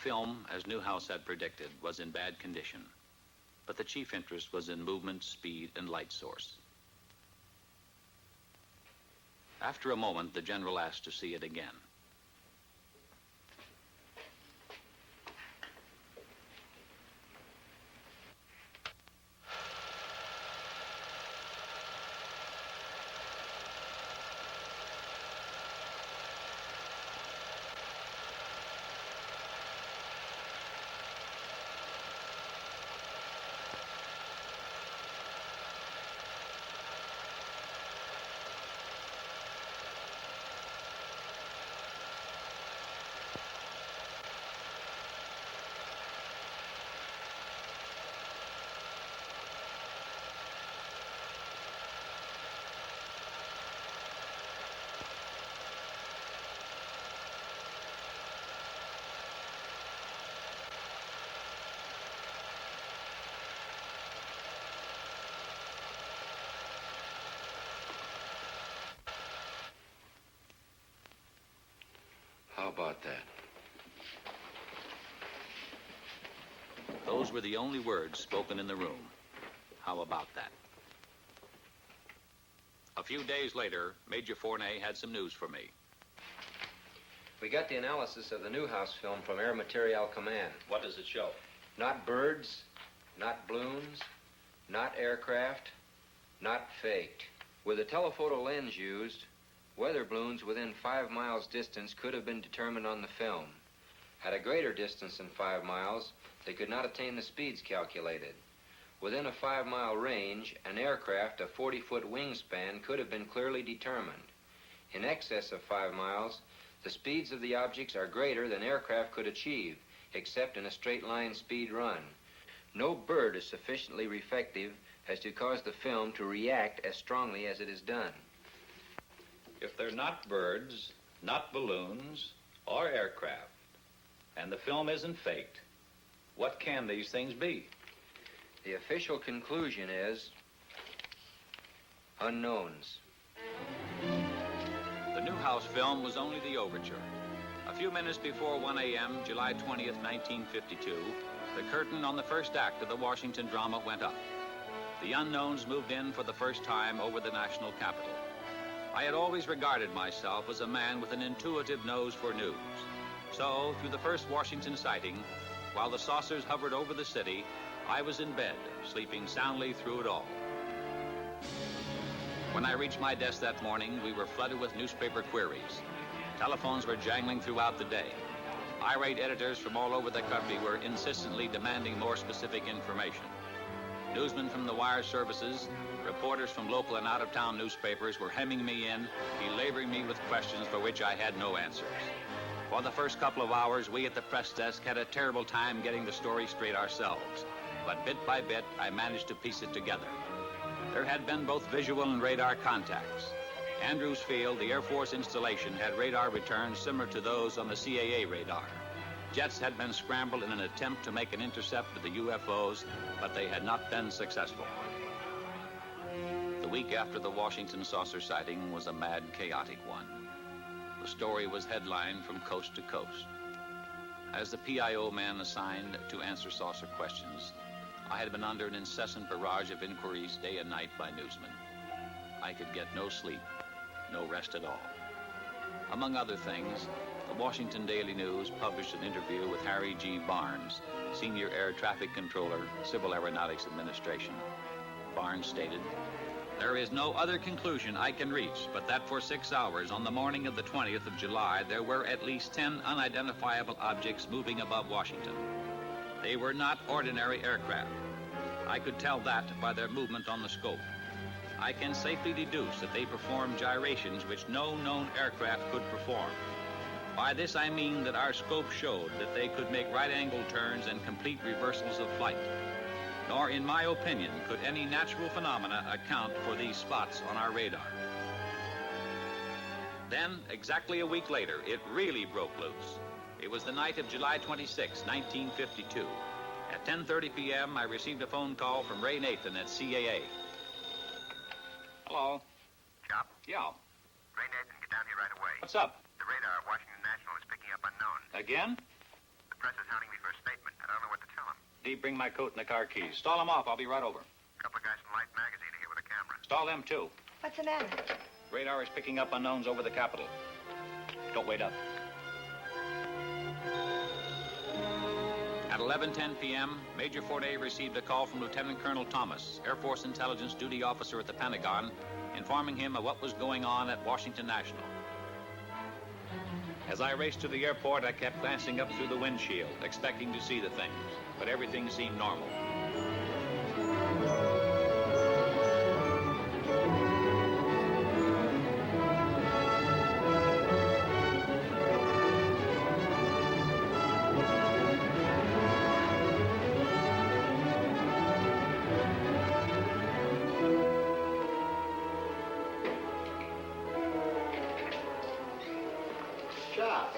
film, as Newhouse had predicted, was in bad condition, but the chief interest was in movement, speed, and light source. After a moment, the general asked to see it again. How about that? Those were the only words spoken in the room. How about that? A few days later, Major Fournay had some news for me. We got the analysis of the Newhouse film from Air Materiel Command. What does it show? Not birds, not balloons, not aircraft, not faked. With the telephoto lens used, weather balloons within 5 miles distance could have been determined on the film. At a greater distance than 5 miles, they could not attain the speeds calculated. Within a 5-mile range, an aircraft of 40-foot wingspan could have been clearly determined. In excess of 5 miles, the speeds of the objects are greater than aircraft could achieve, except in a straight-line speed run. No bird is sufficiently reflective as to cause the film to react as strongly as it is done. If they're not birds, not balloons, or aircraft, and the film isn't faked, what can these things be? The official conclusion is unknowns. The Newhouse film was only the overture. A few minutes before 1 a.m., July 20th, 1952, the curtain on the first act of the Washington drama went up. The unknowns moved in for the first time over the national capital. I had always regarded myself as a man with an intuitive nose for news. So, through the first Washington sighting, while the saucers hovered over the city, I was in bed, sleeping soundly through it all. When I reached my desk that morning, we were flooded with newspaper queries. Telephones were jangling throughout the day. Irate editors from all over the country were insistently demanding more specific information. Newsmen from the wire services, reporters from local and out-of-town newspapers were hemming me in, belaboring me with questions for which I had no answers. For the first couple of hours, we at the press desk had a terrible time getting the story straight ourselves. But bit by bit, I managed to piece it together. There had been both visual and radar contacts. Andrews Field, the Air Force installation, had radar returns similar to those on the CAA radar. Jets had been scrambled in an attempt to make an intercept of the UFOs, but they had not been successful. The week after the Washington saucer sighting was a mad, chaotic one. The story was headlined from coast to coast. As the PIO man assigned to answer saucer questions, I had been under an incessant barrage of inquiries day and night by newsmen. I could get no sleep, no rest at all. Among other things, the Washington Daily News published an interview with Harry G. Barnes, Senior Air Traffic Controller, Civil Aeronautics Administration. Barnes stated, "There is no other conclusion I can reach but that for 6 hours on the morning of the 20th of July, there were at least 10 unidentifiable objects moving above Washington. They were not ordinary aircraft. I could tell that by their movement on the scope. I can safely deduce that they performed gyrations which no known aircraft could perform. By this I mean that our scope showed that they could make right-angle turns and complete reversals of flight. Nor, in my opinion, could any natural phenomena account for these spots on our radar." Then, exactly a week later, it really broke loose. It was the night of July 26, 1952. At 10:30 p.m., I received a phone call from Ray Nathan at CAA. Hello. Chop? Yeah. Ray Nathan, get down here right away. What's up? The radar at Washington National is picking up unknowns. Again? The Press is hounding me for a statement. I don't know what to tell him. Dee, bring my coat and the car keys. Stall them off. I'll be right over. A couple of guys from Life magazine are here with a camera. Stall them, too. What's the matter? Radar is picking up unknowns over the Capitol. Don't wait up. At 11:10 p.m., Major Forday received a call from Lieutenant Colonel Thomas, Air Force Intelligence Duty Officer at the Pentagon, informing him of what was going on at Washington National. As I raced to the airport, I kept glancing up through the windshield, expecting to see the things, but everything seemed normal.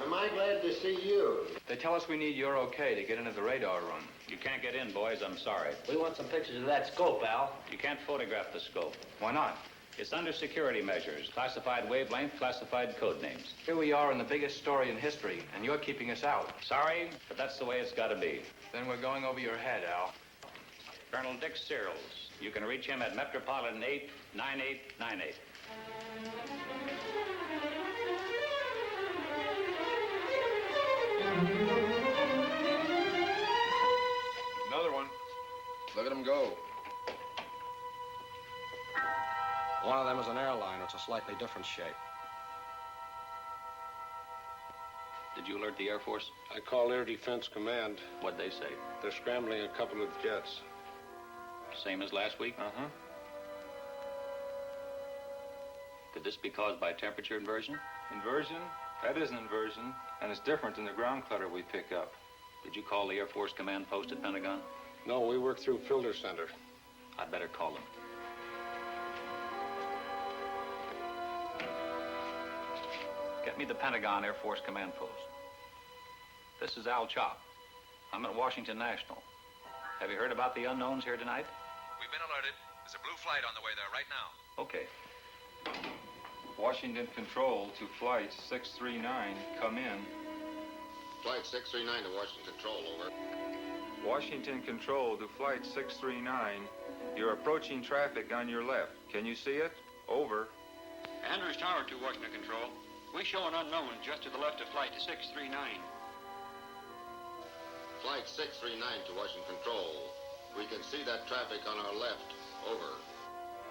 Am I glad to see you? They tell us we need your okay to get into the radar room. You can't get in, boys. I'm sorry. We want some pictures of that scope, Al. You can't photograph the scope. Why not? It's under security measures, classified wavelength, classified code names. Here we are in the biggest story in history, and you're keeping us out. Sorry, but that's the way it's got to be. Then we're going over your head, Al. Colonel Dick Searles. You can reach him at Metropolitan 89898. Another one. Look at them go. One of them is an airliner. It's a slightly different shape. Did you alert the Air Force? I called Air Defense Command. What'd they say? They're scrambling a couple of jets. Same as last week? Uh-huh. Could this be caused by temperature inversion? Inversion? That isn't inversion, and it's different than the ground clutter we pick up. Did you call the Air Force Command Post at Pentagon? No, we work through Filter Center. I'd better call them. Get me the Pentagon Air Force Command Post. This is Al Chop. I'm at Washington National. Have you heard about the unknowns here tonight? We've been alerted. There's a blue flight on the way there right now. Okay. Washington Control to Flight 639, come in. Flight 639 to Washington Control, over. Washington Control to Flight 639. You're approaching traffic on your left. Can you see it? Over. Andrews Tower to Washington Control. We show an unknown just to the left of Flight 639. Flight 639 to Washington Control. We can see that traffic on our left, over.